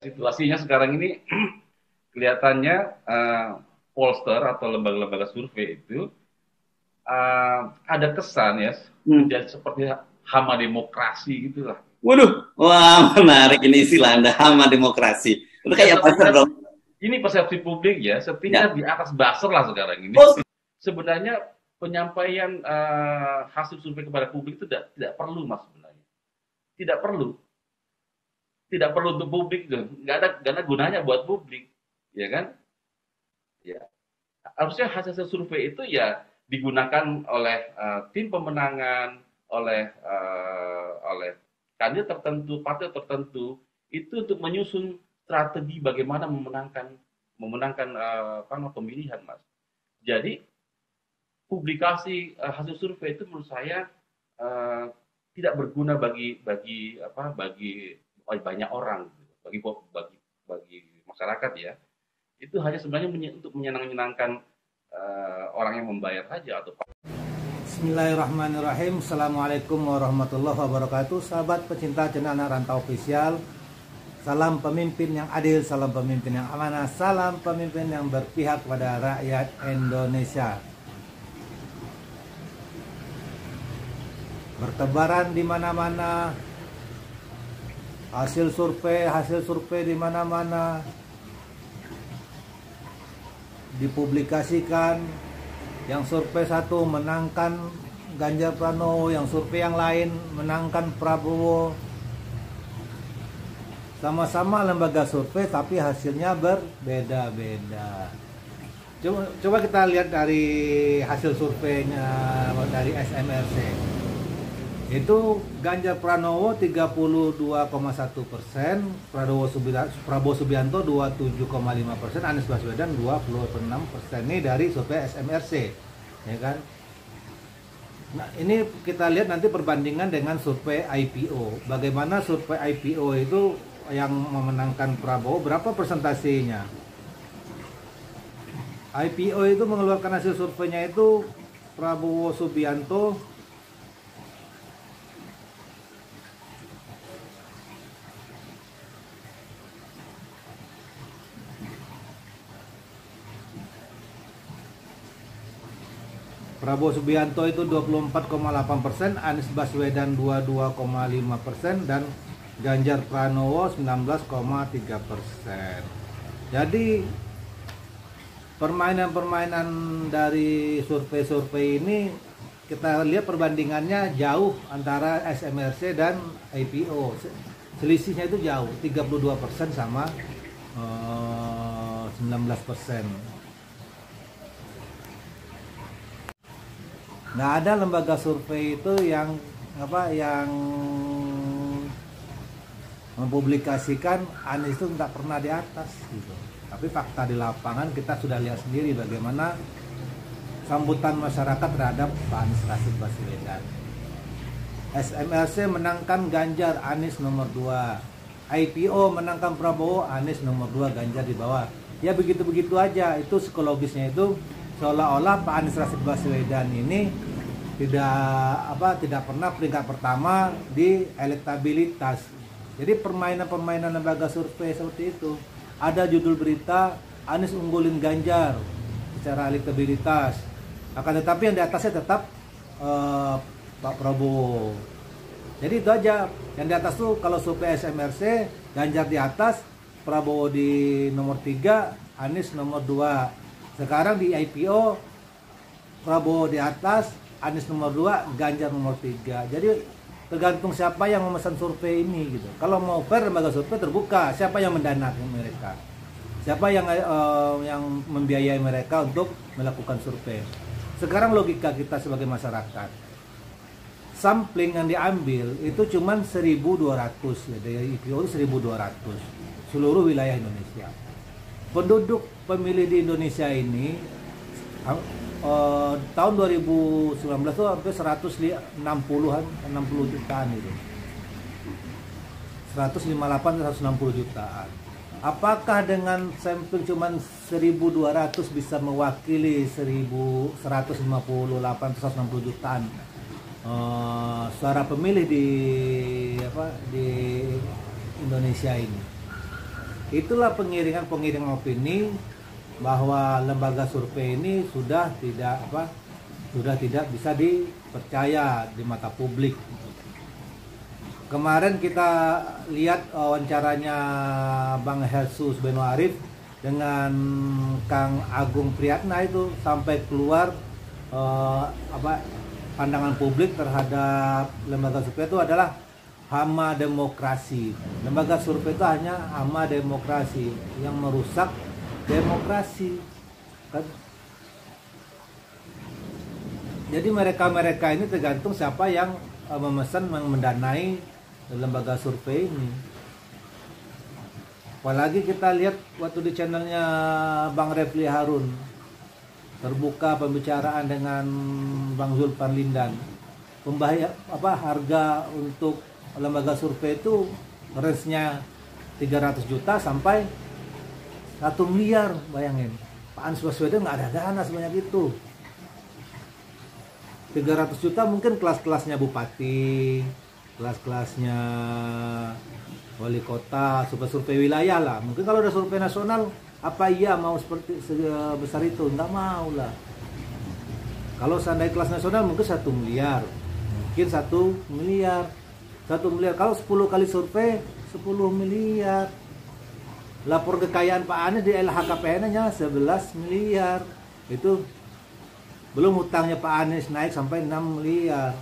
Situasinya sekarang ini kelihatannya pollster atau lembaga-lembaga survei itu ada kesan ya menjadi seperti hama demokrasi gitulah. Waduh, wah menarik ini istilah Anda, hama demokrasi. Itu Ya kayak pasar setingkat dong. ini persepsi publik ya, setingkat Ya. di atas buzzer lah sekarang ini. Oh, Sebenarnya penyampaian hasil survei kepada publik itu tidak perlu mas sebenarnya. Tidak perlu. Tidak perlu untuk publik tuh. Nggak ada gunanya buat publik. Ya kan? Ya. Harusnya hasil survei itu ya digunakan oleh tim pemenangan, oleh kandidat tertentu, partai tertentu itu untuk menyusun strategi bagaimana memenangkan pemilihan, mas. Jadi publikasi hasil survei itu menurut saya uh, tidak berguna bagi banyak orang, bagi masyarakat ya. Itu hanya sebenarnya untuk menyenangkan orang yang membayar saja atau. Bismillahirrahmanirrahim. Assalamualaikum warahmatullahi wabarakatuh. Sahabat pecinta channel Anak Rantau Official. Salam pemimpin yang adil, salam pemimpin yang amanah, salam pemimpin yang berpihak pada rakyat Indonesia. Bertebaran di mana-mana hasil survei di mana-mana dipublikasikan. Yang survei satu menangkan Ganjar Pranowo, yang survei yang lain menangkan Prabowo. Sama-sama lembaga survei tapi hasilnya berbeda-beda. Coba kita lihat dari hasil surveinya dari SMRC. Itu Ganjar Pranowo 32,1%, Prabowo Subianto 27,5%, Anies Baswedan 26%. Ini dari survei SMRC, ya kan? Nah, ini kita lihat nanti perbandingan dengan survei IPO. Bagaimana survei IPO itu yang memenangkan Prabowo, berapa persentasenya? IPO itu mengeluarkan hasil surveinya itu Prabowo Subianto itu 24,8%, Anies Baswedan 22,5%, dan Ganjar Pranowo 19,3%. Jadi permainan-permainan dari survei-survei ini kita lihat perbandingannya jauh antara SMRC dan IPO. Selisihnya itu jauh, 32% sama 19%. Nggak ada lembaga survei itu yang mempublikasikan Anies itu nggak pernah di atas gitu. Tapi fakta di lapangan kita sudah lihat sendiri bagaimana sambutan masyarakat terhadap Pak Anies Rashid Baswedan. SMRC menangkan Ganjar, Anies nomor 2. IPO menangkan Prabowo, Anies nomor 2, Ganjar di bawah. Ya begitu-begitu aja. Itu psikologisnya itu seolah-olah Pak Anies Rashid Baswedan ini tidak pernah peringkat pertama di elektabilitas. Jadi permainan lembaga survei seperti itu. Ada judul berita Anies unggulin Ganjar secara elektabilitas. Akan tetapi yang di atasnya tetap Pak Prabowo. Jadi itu aja. Yang di atas tuh kalau survei SMRC Ganjar di atas, Prabowo di nomor 3, Anies nomor 2. Sekarang di IPO Prabowo di atas, Anies nomor 2, Ganjar nomor 3. Jadi tergantung siapa yang memesan survei ini gitu. Kalau mau fair, lembaga survei terbuka, siapa yang mendanai mereka, siapa yang membiayai mereka untuk melakukan survei. Sekarang logika kita sebagai masyarakat, sampling yang diambil itu cuma 1.200 ya, dari IPO itu 1.200 seluruh wilayah Indonesia. Penduduk pemilih di Indonesia ini tahun 2019 itu hampir 60 jutaan itu. 158-160 jutaan. Apakah dengan sampling cuma 1.200 bisa mewakili 158-160 jutaan suara pemilih di Indonesia ini? Itulah pengiringan opini bahwa lembaga survei ini sudah tidak bisa dipercaya di mata publik. Kemarin kita lihat wawancaranya Bang Jesus Beno Arif dengan Kang Agung Priyatna itu sampai keluar pandangan publik terhadap lembaga survei itu adalah hama demokrasi. Lembaga survei itu hanya hama demokrasi yang merusak demokrasi. Kan? Jadi mereka ini tergantung siapa yang memesan, mendanai lembaga survei ini. Apalagi kita lihat waktu di channelnya Bang Refli Harun terbuka pembicaraan dengan Bang Zulfan Lindan. Harga untuk lembaga survei itu range-nya 300 juta sampai 1 miliar, bayangin. Pak Anies Baswedan nggak ada dana sebanyak itu. 300 juta mungkin kelas-kelasnya bupati, kelas-kelasnya wali kota, survei wilayah lah. Mungkin kalau udah survei nasional, apa iya mau seperti sebesar itu? Nggak mau lah. Kalau seandainya kelas nasional mungkin 1 miliar, mungkin 1 miliar. 1 miliar, kalau 10 kali survei 10 miliar. Lapor kekayaan Pak Anies di LHKPN-nya 11 miliar. Itu belum hutangnya Pak Anies naik sampai 6 miliar.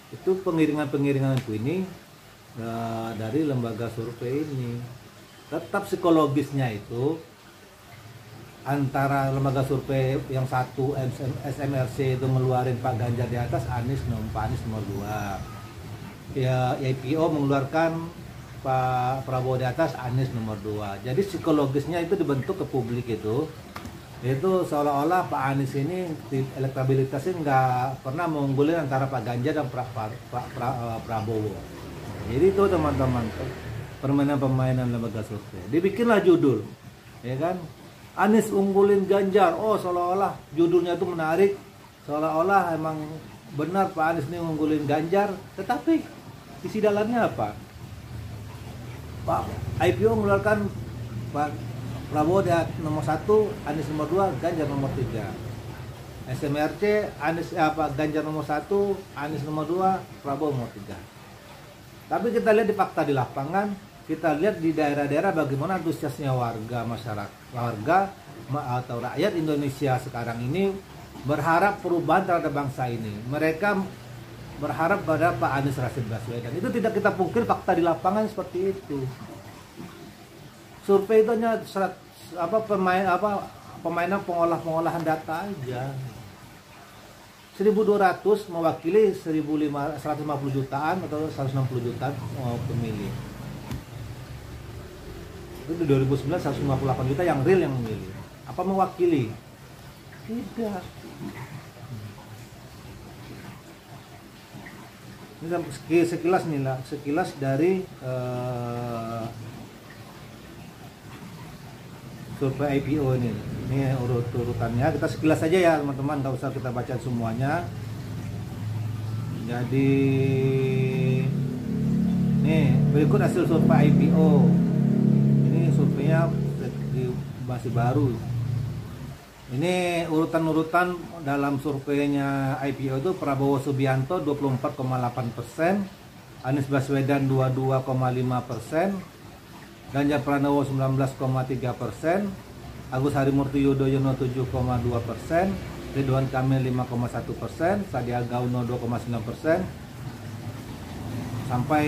Itu pengiringan ini dari lembaga survei ini. Tetap psikologisnya itu antara lembaga survei yang satu SMRC itu ngeluarin Pak Ganjar di atas, Pak Anies nomor 2. Ya, IPO mengeluarkan Pak Prabowo di atas, Anies nomor 2. Jadi psikologisnya itu dibentuk ke publik itu seolah-olah Pak Anies ini elektabilitasnya nggak pernah mengunggulin antara Pak Ganjar dan Prabowo. Jadi itu teman-teman, permainan lembaga survei. Dibikinlah judul, ya kan? Anies unggulin Ganjar. Oh, seolah-olah judulnya itu menarik, seolah-olah emang benar Pak Anies ini unggulin Ganjar, tetapi isi dalamnya apa? Pak IPO mengeluarkan Pak Prabowo di nomor 1, Anies nomor 2, Ganjar nomor 3. SMRC Ganjar nomor 1, Anies nomor 2, Prabowo nomor 3. Tapi kita lihat di fakta di lapangan, kita lihat di daerah-daerah bagaimana antusiasnya warga atau rakyat Indonesia sekarang ini berharap perubahan terhadap bangsa ini. Mereka berharap pada Pak Anies Rashid Baswedan. Itu tidak kita pungkir, fakta di lapangan seperti itu. Survei itu hanya pemainan pengolahan data aja. 1.200 mewakili 150 jutaan atau 160 jutaan pemilih. Itu di 2009 158 juta yang real yang memilih. Apa mewakili? Tidak. Ini sekilas dari survei IPO ini urutannya. Kita sekilas saja ya teman-teman, nggak usah kita baca semuanya. Jadi nih berikut hasil survei IPO. Ini surveinya masih baru. Ini urutan-urutan dalam surveinya IPO itu: Prabowo Subianto 24,8%, Anies Baswedan 22,5%, Ganjar Pranowo 19,3%, Agus Harimurti Yudhoyono 7,2%, Ridwan Kamil 5,1%, Sandiaga Uno 2,9%, sampai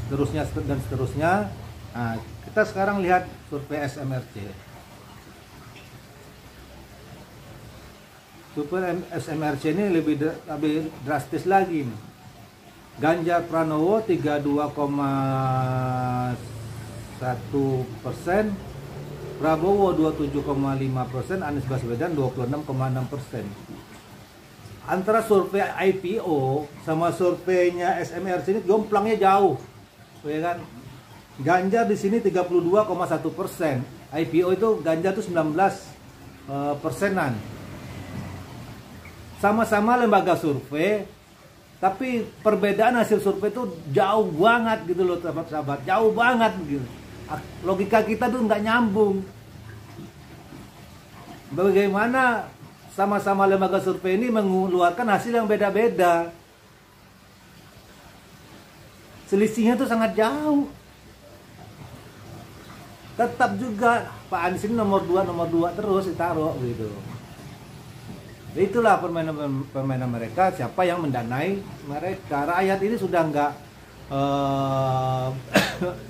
seterusnya dan seterusnya. Nah, kita sekarang lihat survei SMRC. Survei SMRC ini lebih drastis lagi. Ganjar Pranowo 32,1%, Prabowo 27,5%, Anies Baswedan 26,6%. Antara survei IPO sama surveinya SMRC ini jomplangnya jauh, ya kan? Ganjar di sini 32,1%, IPO itu Ganjar itu 19 persenan. Sama-sama lembaga survei, Tapi perbedaan hasil survei itu jauh banget gitu loh sahabat-sahabat, jauh banget gitu. Logika kita tuh nggak nyambung. Bagaimana sama-sama lembaga survei ini mengeluarkan hasil yang beda-beda. Selisihnya tuh sangat jauh. Tetap juga Pak Anies ini nomor 2 terus ditaruh gitu. Itulah permainan mereka, siapa yang mendanai mereka. Rakyat ini sudah nggak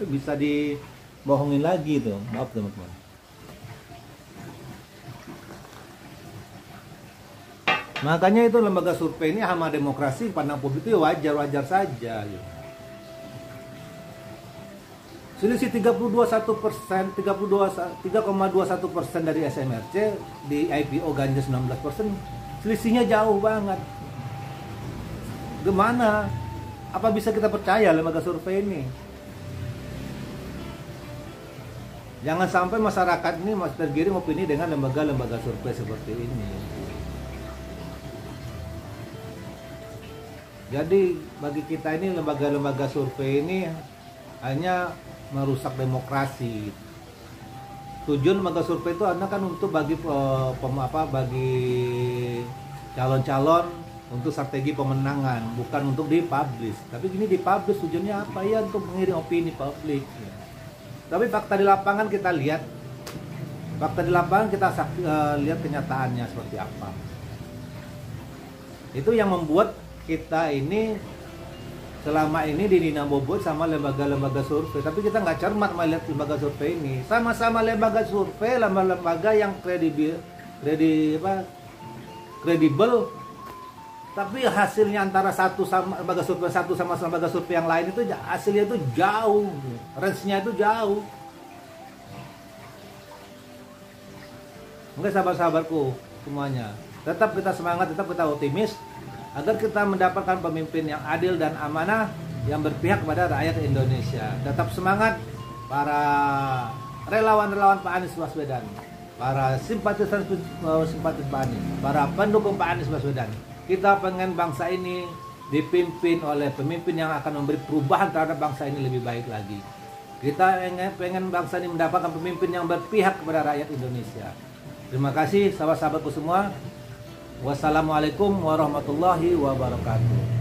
bisa dibohongin lagi tuh. Maaf teman-teman. Makanya itu lembaga survei ini hama demokrasi pandang publik itu wajar-wajar saja gitu. Selisih 3,21% dari SMRC di IPO Ganjar 19%, selisihnya jauh banget. Gimana? Apa bisa kita percaya lembaga survei ini? Jangan sampai masyarakat ini masih tergiring opini dengan lembaga-lembaga survei seperti ini. Jadi bagi kita ini lembaga-lembaga survei ini hanya merusak demokrasi. Tujuan lembaga survei itu kan untuk bagi calon-calon untuk strategi pemenangan, bukan untuk dipublish. Tapi gini dipublish tujuannya apa ya? Untuk mengiring opini publik. Tapi fakta di lapangan kita lihat, lihat kenyataannya seperti apa. Itu yang membuat kita ini selama ini dinabobot sama lembaga-lembaga survei, tapi kita nggak cermat melihat lembaga survei ini. Sama-sama lembaga survei, lembaga yang kredibel, tapi hasilnya antara lembaga survei satu sama lembaga survei yang lain itu hasilnya itu jauh, range-nya itu jauh. Mungkin sahabat-sahabatku semuanya, tetap kita semangat, tetap kita optimis, agar kita mendapatkan pemimpin yang adil dan amanah yang berpihak kepada rakyat Indonesia. Tetap semangat para relawan-relawan Pak Anies Baswedan, para simpatisan Pak Anies, para pendukung Pak Anies Baswedan. Kita pengen bangsa ini dipimpin oleh pemimpin yang akan memberi perubahan terhadap bangsa ini lebih baik lagi. Kita pengen bangsa ini mendapatkan pemimpin yang berpihak kepada rakyat Indonesia. Terima kasih sahabat-sahabatku semua. Wassalamualaikum warahmatullahi wabarakatuh.